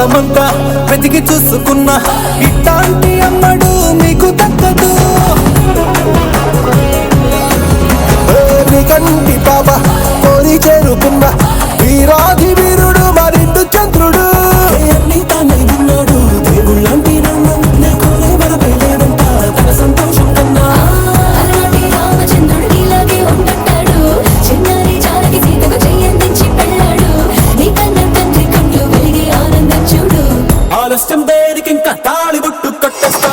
లోకమంతా వెతికి చూసుకున్నా ఇట్లాంటి అమ్మడు మీకు దక్కదు. కంటి పాప కోరి చేరుకున్న వీరాధి వీరుడు మరిండు చంద్రుడు. అన్ని తానే ఉన్నాడు దేవుళ్ళంటి రంగం కోరే వరపేలేదంట తన సంతోషం కన్నా. రామచంద్రుడు ఇలాగే ఉండటాడు, చిన్నారి జానకి సీతకు చెయ్యందించి పెళ్ళాడు. నీ కన్న తండ్రి కంట్లో వెలిగి ఆనందం చూడు. ఆలస్యం దేనికి ఇంకా తాళి బుట్టు కట్టేస్తా.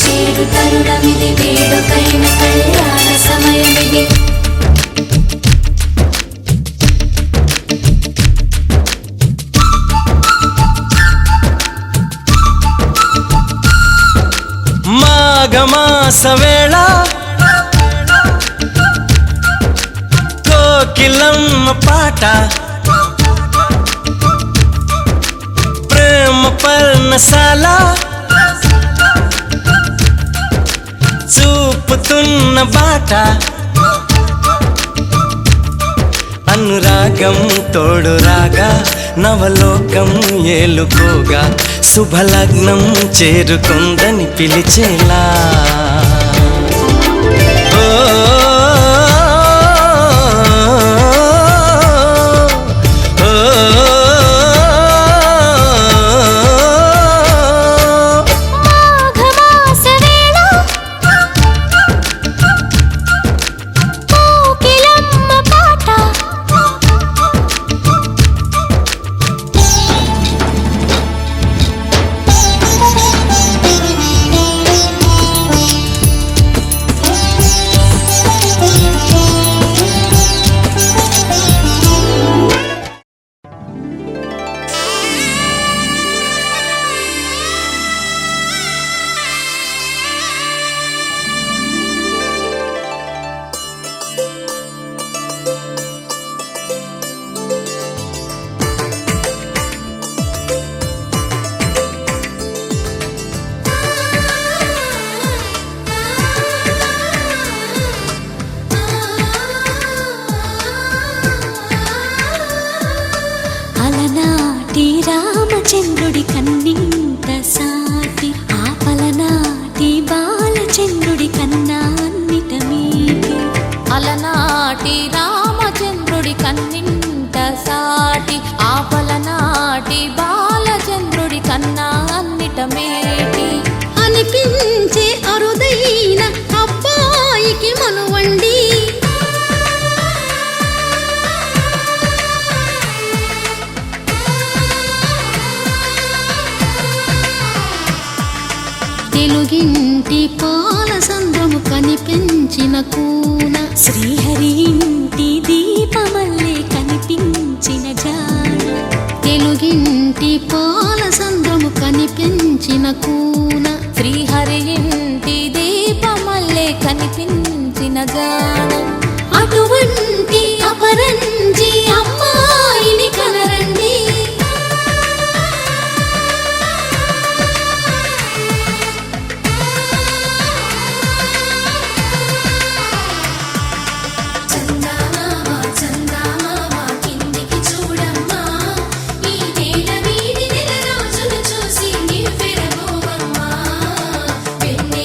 చేరు తరుణమిది, వేడుకైన కళ్యాణ సమయమిది. మాఘమాస వేళ కోకిలమ్మ పాట, ప్రేమ పర్ణశాల చూపుతున్న బాట. అనురాగం తోడు రాగా నవలోకం ఏలుకోగా శుభలగ్నం చేరుకుందని పిలిచేలా. రామచంద్రుడి కన్నింత సాటి, ఆపలనాటి బాలచంద్రుడి కన్నా అన్నిట మీటి. అలనాటి రామచంద్రుడి కన్నింత సాటి, ఆపలనాటి బాలచంద్రుడి కన్నా అన్నిట మేటి. అనిపించే అరుదైన అబ్బాయికి మనువండి, తెలుగింటి పాల సంద్రము కనిపించిన కూన, శ్రీహరి ఇంటి దీపమల్లే కనిపించిన జాడ. తెలుగింటి పాల సంద్రము కనిపించిన కూన, శ్రీహరి ఇంటి దీపమల్లే కనిపించిన జాడ. అటువంటి అపరంజి అమ్మాయిని కనరండి. పెన్నె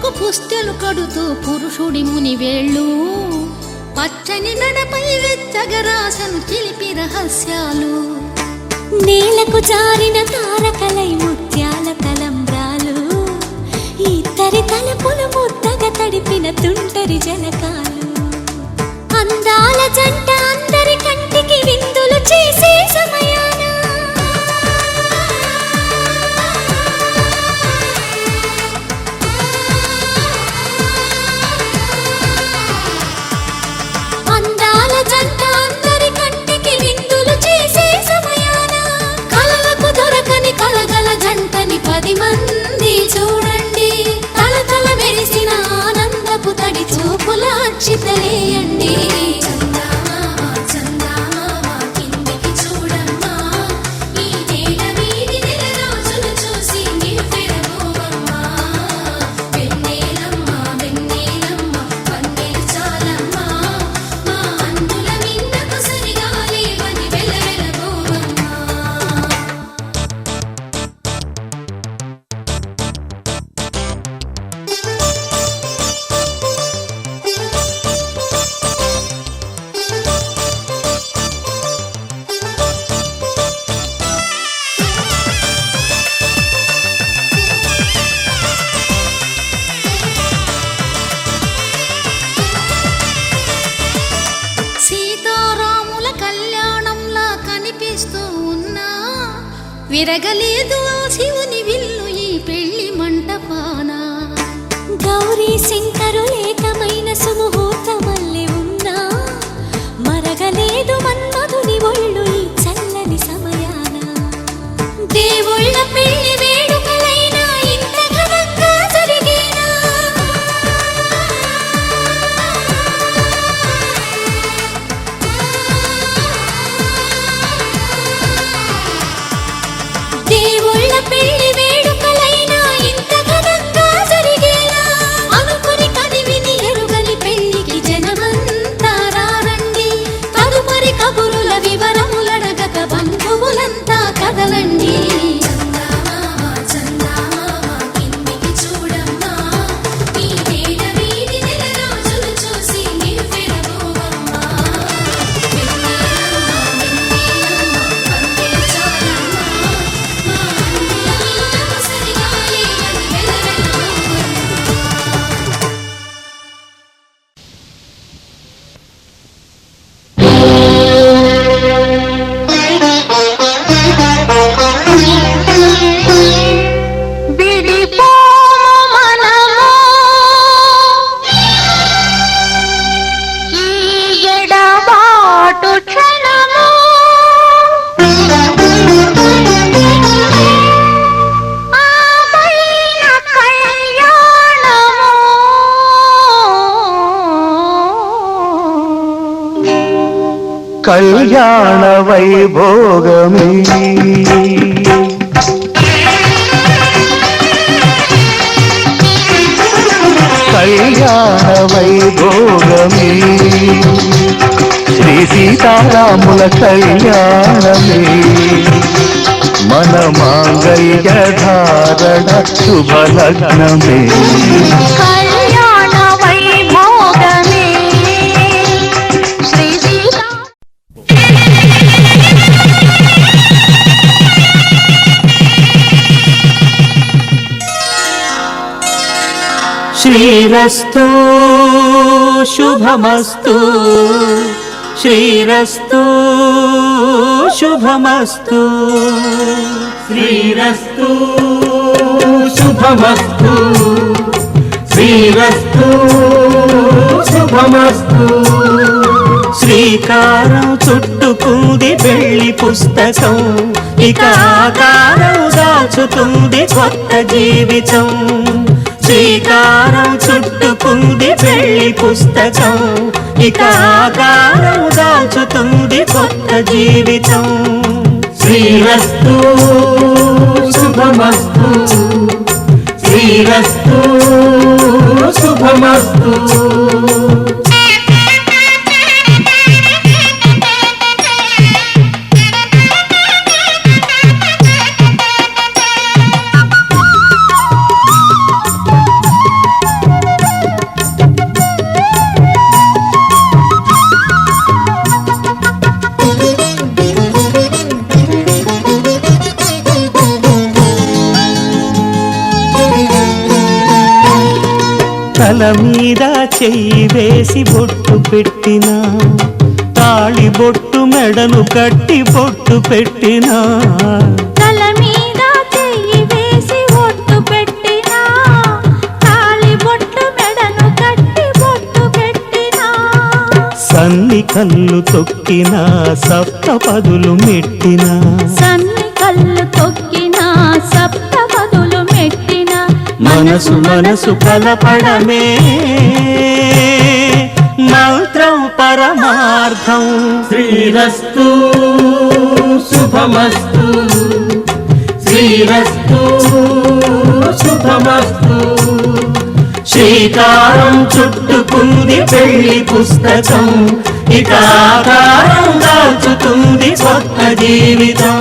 పసుపు పుస్తెలు కడుతూ పురుషుడి ముని వేళ్ళు పచ్చని నడపై వెచ్చగరాసను చిలిపి రహస్యాలు నేలకు జారిన తారకలై ముత్యాల తలంబ్రాలు ఇద్దరి తలపులు ముద్దగా తడిపిన తుంటరి జలకాలు అందాల జంట అందరి కంటికి విందులు చేసే సమయాన అందాల జంట అందరి కంటికి విందులు చేసే సమయాన కలలకు దొరకని కలగల జంటని 10 మంది చూడండి తల మెరిసిన ఆనందపు తడి చూపుల అచ్చితలేయండి సీతారాముల కళ్యాణంలా కనిపిస్తూ ఉన్నా విరగలేదు ఆ శివుని విల్లు ఈ పెళ్లి మంటపాన గౌరీ శంకరు ఏకమైన సుముహూర్తమల్లె ఉన్నా మరగలేదు మన్మధుని ఒళ్ళు ఈ చల్లని సమయాన దేవుళ్ళ పెళ్లి వేడుకలైనా ఇంత ఘనంగా జరిగేనా దేవుళ్ళ పెళ్లి వేడుకలైనా ఇంత ఘనంగా జరిగేనా అనుకుని కదివిని ఎరుగని పెళ్లికి జనమంతా రారండి తదుపరి కబురుల వివరములడగక బంధువులంతా కదలండి కళ్యాణ వైభోగమే కళ్యాణ వైభోగమే శ్రీ సీతారాముల కళ్యాణమే మన మాంగళ్య ధారణ శుభలగ్నమే కళ్యాణ వైభోగమే శ్రీ సీతా శ్రీరస్తు శుభమస్తు శ్రీరస్తు శుభమస్తు శ్రీరస్తు శుభమస్తు శ్రీరస్తు శుభమస్తు శ్రీకారం చుట్టుకుంది పెళ్లి పుస్తకం ఇక ఆకారం దాచుతుంది కొత్త జీవితం శ్రీకారం చుట్టుకుంది పెళ్లి పుస్తకం ఇక ఆకారం దాచుతుంది కొత్త జీవితం శ్రీరస్తు శుభమస్తు శ్రీరస్తు శుభమస్తు తల మీద చెయ్యి వేసి బొట్టు పెట్టినా తాళి బొట్టు మెడను కట్టి బొట్టు పెట్టినా తల మీద చెయ్యి వేసి బొట్టు పెట్టినా తాళి బొట్టు మెడను కట్టి బొట్టు పెట్టినా సన్ని కళ్ళు తొక్కినా సప్తపదులు మెట్టినా సన్ని కళ్ళు తొక్కినా సప్తపదులు మెట్టినా మనసు మనసు కలపడమే మంత్రం పరమార్థం. శ్రీరస్తు శుభమస్తు శ్రీరస్తు శుభమస్తు. శ్రీకారం చుట్టుకుంది పెళ్లి పుస్తకం, ఇక ఆకారం దాచుతుంది కొత్త జీవితం.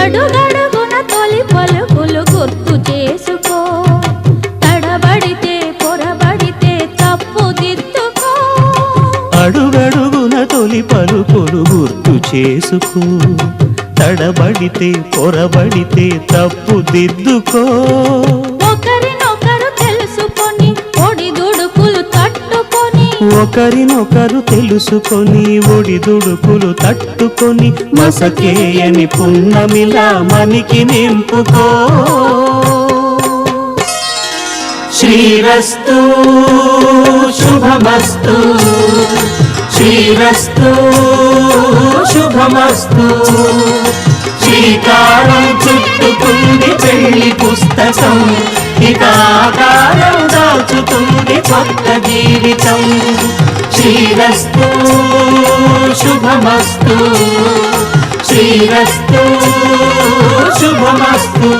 అడుగడుగున తొలి పలుకులు గుర్తు చేసుకో, తడబడితే పొరబడితే తప్పు దిద్దుకో. అడుగడుగున తొలి పలుకులు గుర్తు చేసుకో, తడబడితే పొరబడితే తప్పు దిద్దుకో. ఒకరినొకరు తెలుసుకొని ఒడిదుడుకులు తట్టుకొని, ఒకరినొకరు తెలుసుకొని ఒడిదుడుకులు తట్టుకొని మసకేయని పున్నమిలా మనికి నింపుకో. శ్రీరస్తు శుభమస్తు శ్రీరస్తు శుభమస్తు. శ్రీకారం చుట్టుకుంది పెళ్లి పుస్తకం, ఇక ఆకారం దాచుతుంది కొత్త జీవితం. శ్రీరస్తు శుభమస్తు శ్రీరస్తు శుభమస్తు.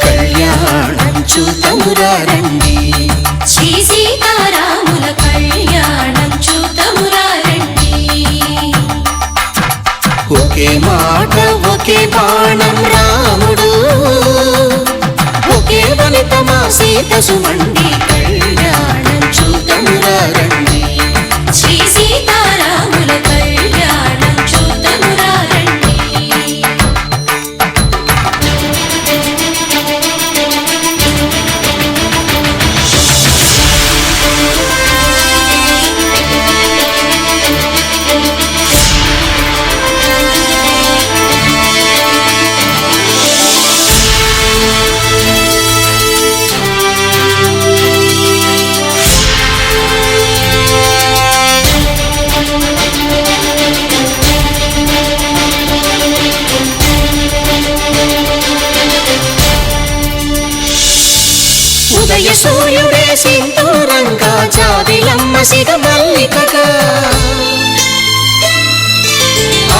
కళ్యాణం చూతమురారండి, శ్రీ సీతారాముల కళ్యాణం చూతమురారండి. ఒకే మాట ఒకే బాణం రాముడు, ఒకే వనిత మా సీత సుమండి. కళ్యాణం చూతమురారండి, శ్రీ సీతారాముల కళ్యాణం చూతమురారండి. ఉదయ సూర్యుడే సింధూరంగా, జాబిలమ్మ సిగ మల్లికగా,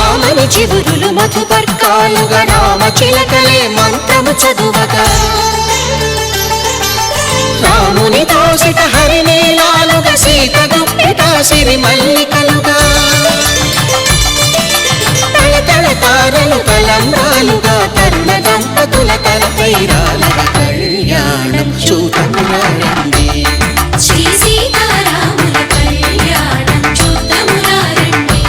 ఆమని చివురులు మధుపర్కాలుగా, రామ చిలకలే మంత్రము చదువగా, రాముని దోసిట హరినీలాలుగా, సీత గుప్పిట సిరి మల్లికలుగా, తళతళ తారలు తలంబ్రాలుగా, తరుణ దంపతుల తలపైరాలుగా. కళ్యాణం చూతమురారండి, శ్రీ సీతారాముల కళ్యాణం చూతమురారండి.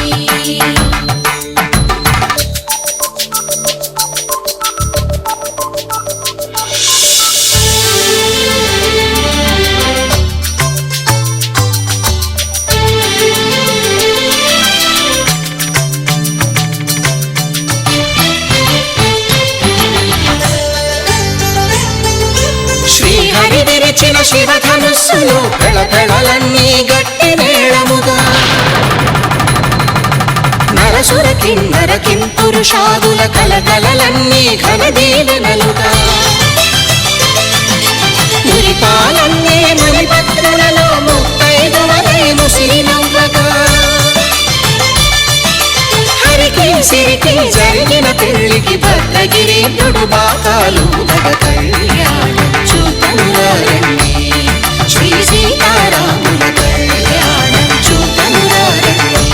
శ్రీహరి విరిచిన శివధనుస్సులు కళకళలన్నీ గట్టి మేళముగా, నరసుర కిన్నర కింపురుషాదుల కలకలలన్నీ ఘన దీవెనలుగా, మురిపాలన్నీ మణిపత్రులలో ముత్తైదువలై ముసిరి నవ్వగా, హరి సిరికి జరిగిన పెళ్లికి భద్రగిరీంద్రుడు బాకాలు కళ్యాణం చూతమురా రండి శ్రీ సీతారాముల కళ్యాణం చూతమురా రండి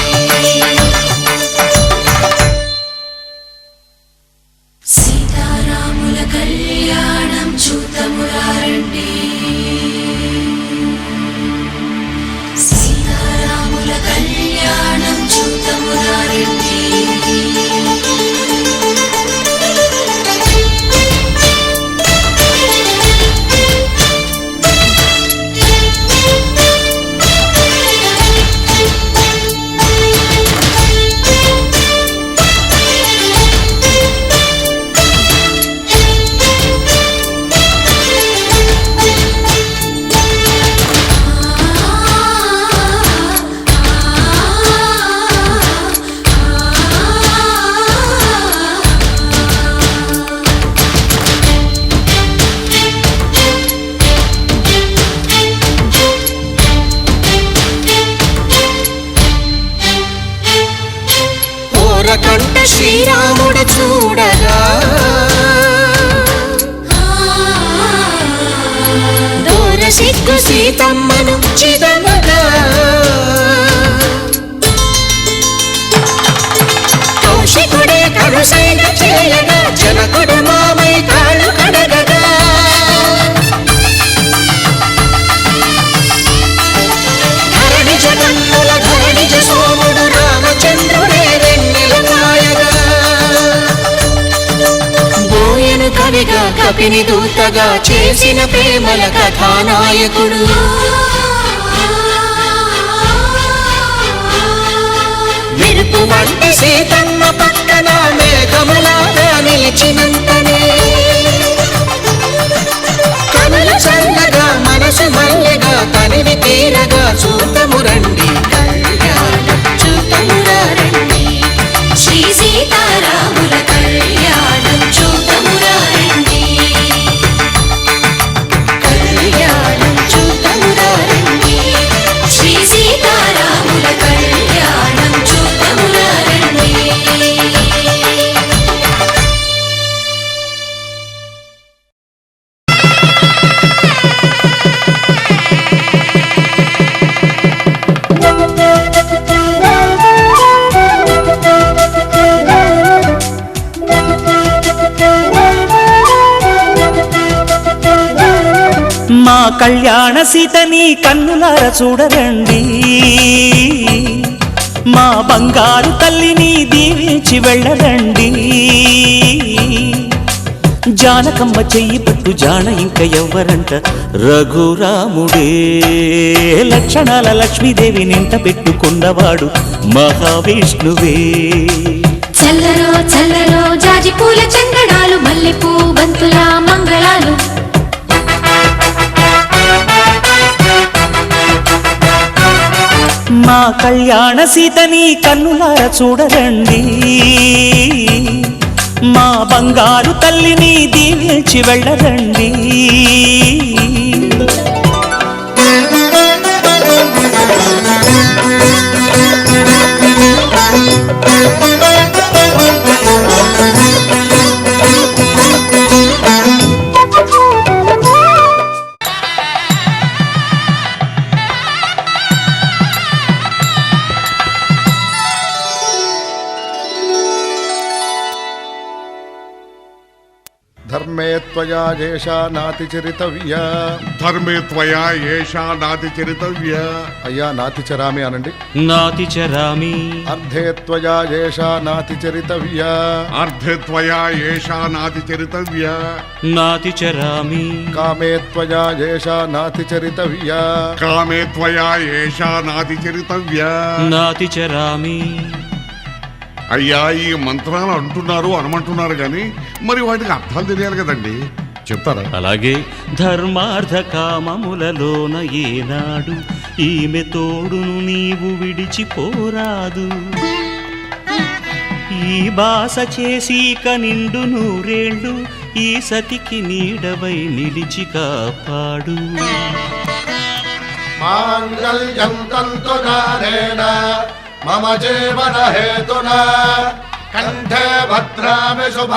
సీతారాముల కళ్యాణం చూతమురా రండి సీతారాముల కళ్యాణం చూతమురా రండి కంట శ్రీరాముడు చూడగా దూర సిగ్గు సీతమ్మను చిదమగా కౌశికుడే కరుసైన చేయగా జనకుడు మామై కాళ్ళు కడగగా ధరణి జగన్నుల ధరణి సోముడు రామచంద్రుడే కవిగా కపిని దూతగా చేసిన ప్రేమల కథానాయకుడు మెరుపు వంటి సీతమ్మ పక్కన మేఘములాగా నిలిచినంతనే కనుల చల్లగా మనసు మల్లెగా తనివి తీరగా చూతము రండి కళ్యాణం చూతమురా రండి శ్రీ సీతారాముల కళ్యాణం చూతమురా రండి కళ్యాణం చూతమురా రండి శ్రీ సీతారాముల కళ్యాణం చూతమురా రండి మా కళ్యాణ సీతని కన్నులార చూడరండి మా బంగారు తల్లిని దీవించి వెళ్ళరండి జానకమ్మ చెయ్యి పట్టు జాన ఇంక ఎవ్వరంట రఘురాముడే లక్షణాల లక్ష్మీదేవి నింట పెట్టుకున్నవాడు మహావిష్ణువే చల్లరో చల్లరో జాజి పూల చందనాలు మల్లెపూ బంతుల మంగళాలు మా కళ్యాణ సీతని కన్నులార చూడరండి మా బంగారు తల్లిని దీవించి వెళ్ళరండి ధర్మే త్వయా ఏషా నాతి చరితవ్య ధర్మే త్వయా ఏషా నాతి చరితవ్య అయ్యా నాతి చరామి అనండి నాతి చరామి అర్ధే త్వయా ఏషా నాతి చరితవ్య అర్ధే త్వయా ఏషా నాతి చరితవ్య నాతి చరామి కామే త్వయా ఏషా నాతి చరితవ్య కామే త్వయా ఏషా నాతి చరితవ్య నాతి చరామి అయ్యా ఈ మంత్రాలు అంటున్నారు అనమంటున్నారు కానీ మరి వాటికి అర్థాలు తెలియాలి కదండి, చెప్తారా? అలాగే ధర్మార్థ కామములలోన ఏనాడు ఈమె తోడును నీవు విడిచిపోరాదు. ఈ బాస చేసి కనిండు నూరేళ్ళు ఈ సతికి నీడవై నిలిచి కాపాడు. మాంగళ్యం తంతునానేన మమ జీవన హేతునా కంఠే భద్రామి శుభ